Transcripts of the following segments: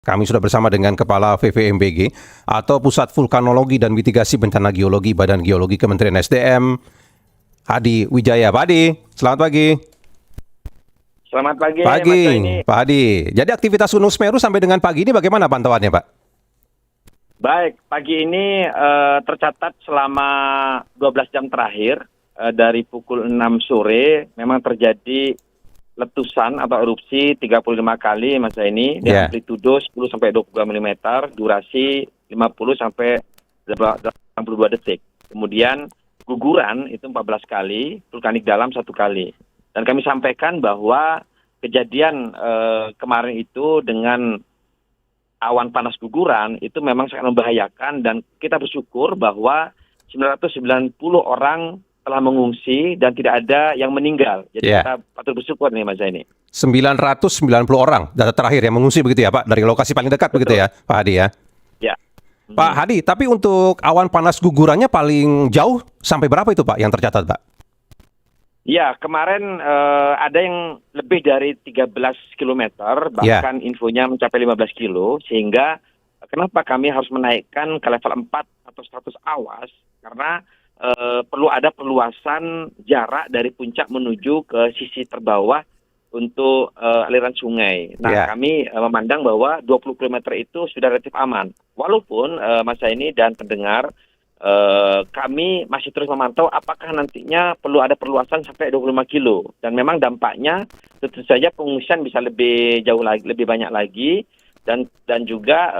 Kami sudah bersama dengan Kepala VVMBG atau Pusat Vulkanologi dan Mitigasi Bencana Geologi Badan Geologi Kementerian SDM, Hadi Wijaya. Pak Hadi, selamat pagi. Selamat pagi, Pagi, Mas Zaini. Pak Hadi. Jadi aktivitas Gunung Semeru sampai dengan pagi ini bagaimana pantauannya, Pak? Baik, pagi ini tercatat selama 12 jam terakhir dari pukul 6 sore memang terjadi letusan atau erupsi 35 kali, Mas Zaini, dengan amplitudo 10 sampai 22 mm, durasi 50 sampai 82 detik. Kemudian guguran itu 14 kali, vulkanik dalam 1 kali. Dan kami sampaikan bahwa kejadian kemarin itu dengan awan panas guguran itu memang sangat membahayakan, dan kita bersyukur bahwa 990 orang telah mengungsi dan tidak ada yang meninggal. Jadi kita patut bersyukur nih, Mas Zaini. 990 orang data terakhir yang mengungsi begitu ya, Pak, dari lokasi paling dekat. Betul. Begitu ya, Pak Hadi ya? Ya. Pak Hadi, tapi untuk awan panas gugurannya paling jauh sampai berapa itu, Pak, yang tercatat, Pak? Ya, kemarin ada yang lebih dari 13 km, bahkan infonya mencapai 15 kilo, sehingga kenapa kami harus menaikkan ke level 4 atau status awas, karena perlu ada perluasan jarak dari puncak menuju ke sisi terbawah untuk aliran sungai. Nah, kami memandang bahwa 20 km itu sudah relatif aman. Walaupun Mas Zaini dan pendengar, kami masih terus memantau apakah nantinya perlu ada perluasan sampai 25 kilo. Dan memang dampaknya tentu saja pengungsian bisa lebih jauh lagi, lebih banyak lagi. Dan juga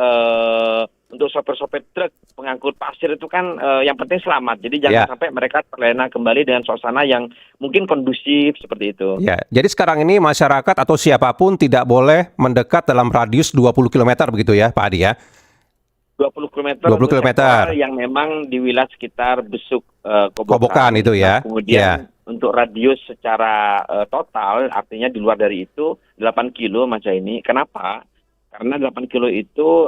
untuk sopir-sopir truk pengangkut pasir itu kan yang penting selamat. Jadi jangan sampai mereka terlena kembali dengan suasana yang mungkin kondusif seperti itu. Ya, jadi sekarang ini masyarakat atau siapapun tidak boleh mendekat dalam radius 20 km begitu ya, Pak Hadi ya? 20 km 20 km yang memang di wilayah sekitar Besuk Kobokan itu ya. Nah, kemudian untuk radius secara total artinya di luar dari itu 8 kilo, Mas Zaini. Kenapa? Karena 8 kilo itu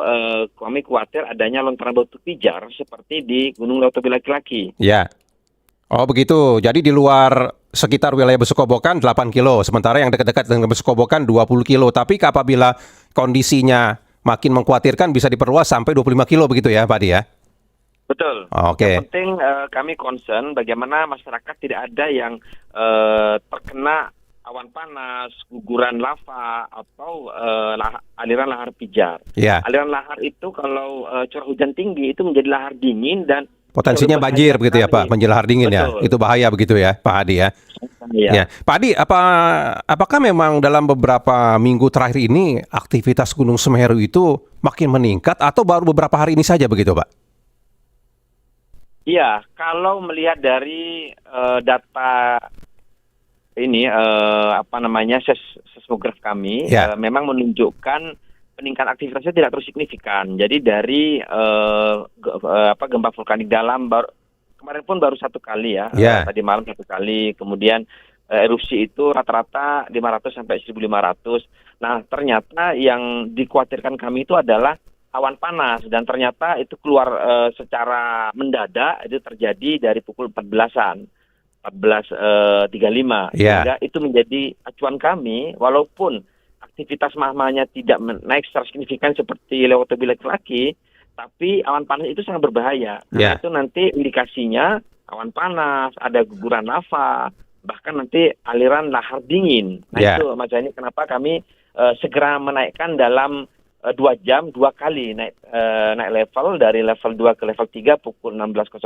kami khawatir adanya lontaran batu pijar seperti di Gunung Leutobi Laki-Laki. Ya. Oh begitu. Jadi di luar sekitar wilayah Besuk Kobokan 8 kilo. Sementara yang dekat-dekat dengan Besuk Kobokan 20 kilo. Tapi apabila kondisinya makin mengkhawatirkan bisa diperluas sampai 25 kilo begitu ya, Pak Hadi ya? Betul. Oke. Yang penting kami concern bagaimana masyarakat tidak ada yang terkena awan panas, guguran lava, atau aliran lahar pijar. Aliran lahar itu kalau curah hujan tinggi itu menjadi lahar dingin dan potensinya banjir begitu ya, Pak, banjir lahar dingin. Betul. Ya. Itu bahaya begitu ya, Pak Hadi ya. Ya. Pak Hadi, apakah memang dalam beberapa minggu terakhir ini aktivitas Gunung Semeru itu makin meningkat atau baru beberapa hari ini saja begitu, Pak? Iya, kalau melihat dari data ini seismograf kami memang menunjukkan peningkatan aktivitasnya tidak terus signifikan. Jadi dari gempa vulkanik dalam kemarin pun baru 1 kali ya. Tadi malam 1 kali, kemudian erupsi itu rata-rata 500 sampai 1.500. Nah, ternyata yang dikhawatirkan kami itu adalah awan panas, dan ternyata itu keluar secara mendadak, itu terjadi dari pukul 14-an. 14.35, sehingga itu menjadi acuan kami, walaupun aktivitas magmanya tidak naik secara signifikan seperti Leutobi Laki-Laki, tapi awan panas itu sangat berbahaya. Nah, itu nanti indikasinya awan panas, ada guguran lava, bahkan nanti aliran lahar dingin. Nah itu Mas Zaini kenapa kami segera menaikkan dalam 2 jam 2 kali naik level dari level 2 ke level 3 pukul 16.00,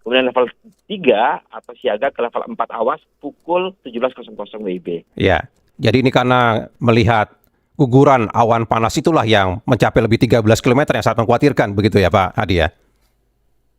kemudian level 3 atau siaga ke level 4 awas pukul 17.00 WIB. Ya, jadi ini karena melihat guguran awan panas itulah yang mencapai lebih 13 km yang sangat mengkhawatirkan begitu ya, Pak Hadi ya?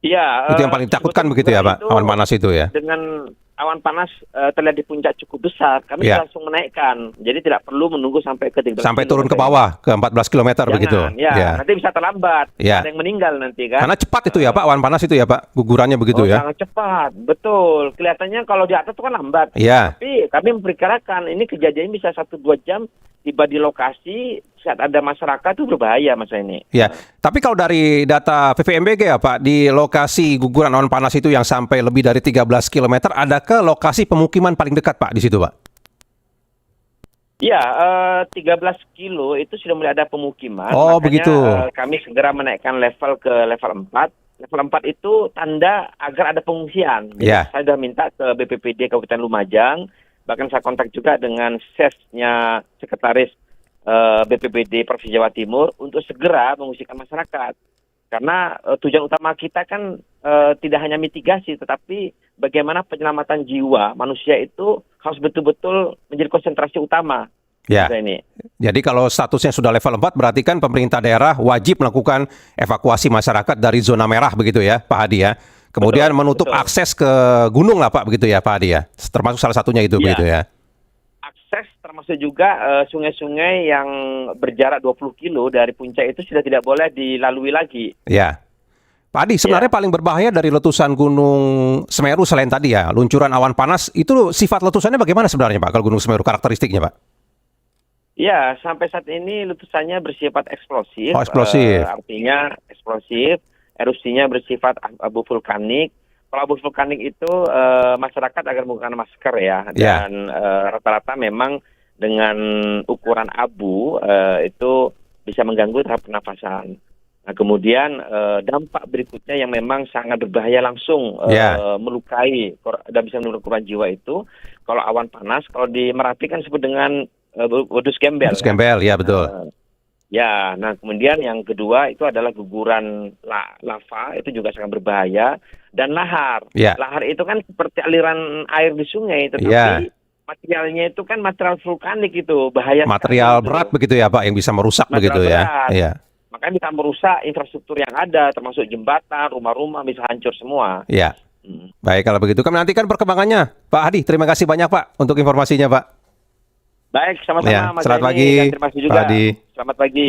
Iya. Itu yang paling ditakutkan begitu ya, Pak, awan panas itu ya? Dengan awan panas terlihat di puncak cukup besar, kami langsung menaikkan. Jadi tidak perlu menunggu sampai ke 13 sampai turun ke bawah ke 14 km begitu. Nanti bisa terlambat. Ada yang meninggal nanti kan. Karena cepat itu ya, Pak, awan panas itu ya, Pak, gugurannya begitu ya. Sangat cepat, betul. Kelihatannya kalau di atas itu kan lambat. Tapi kami memperkirakan ini kejadian bisa 1-2 jam tiba di lokasi saat ada masyarakat itu berbahaya, Mas ini. Ya, tapi kalau dari data VVMBG ya, Pak, di lokasi guguran awan panas itu yang sampai lebih dari 13 km, adakah lokasi pemukiman paling dekat, Pak, di situ, Pak? Ya, 13 kilo itu sudah mulai ada pemukiman. Oh, makanya, begitu. Kami segera menaikkan level ke level 4. Level 4 itu tanda agar ada pengungsian. Jadi saya sudah minta ke BPPD Kabupaten Lumajang, bahkan saya kontak juga dengan SES-nya Sekretaris BPPD Provinsi Jawa Timur untuk segera mengungsikan masyarakat. Karena tujuan utama kita kan tidak hanya mitigasi, tetapi bagaimana penyelamatan jiwa manusia itu harus betul-betul menjadi konsentrasi utama. Ya. Ini. Jadi kalau statusnya sudah level 4, berarti kan pemerintah daerah wajib melakukan evakuasi masyarakat dari zona merah begitu ya, Pak Hadi ya. Kemudian menutup akses ke gunung lah Pak begitu ya, Pak Hadi ya. Termasuk salah satunya itu begitu ya. Akses termasuk juga sungai-sungai yang berjarak 20 kilo dari puncak itu sudah tidak boleh dilalui lagi. Ya. Pak Hadi, sebenarnya paling berbahaya dari letusan Gunung Semeru selain tadi ya, luncuran awan panas, itu sifat letusannya bagaimana sebenarnya Pak kalau Gunung Semeru, karakteristiknya Pak? Ya, sampai saat ini letusannya bersifat eksplosif. Oh, eksplosif. Artinya eksplosif, erupsinya bersifat abu vulkanik. Kalau abu vulkanik itu masyarakat agar menggunakan masker ya. Dan rata-rata memang dengan ukuran abu itu bisa mengganggu tahap pernafasan. Nah, kemudian dampak berikutnya yang memang sangat berbahaya langsung melukai dan bisa menularkan korban jiwa itu kalau awan panas, kalau di Merapi kan disebut dengan wedus gembel. Wedus gembel, ya betul. Nah kemudian yang kedua itu adalah guguran lava, itu juga sangat berbahaya, dan lahar. Lahar itu kan seperti aliran air di sungai, tetapi materialnya itu kan material vulkanik, itu bahaya. Material berat begitu ya Pak, yang bisa merusak begitu ya. Iya. Makanya bisa merusak infrastruktur yang ada, termasuk jembatan, rumah-rumah bisa hancur semua. Iya. Baik, kalau begitu kami nantikan perkembangannya. Pak Hadi, terima kasih banyak Pak untuk informasinya Pak. Baik, sama-sama Mas Selamat Zaini, pagi. dan terima kasih juga. Pak Hadi. Selamat pagi.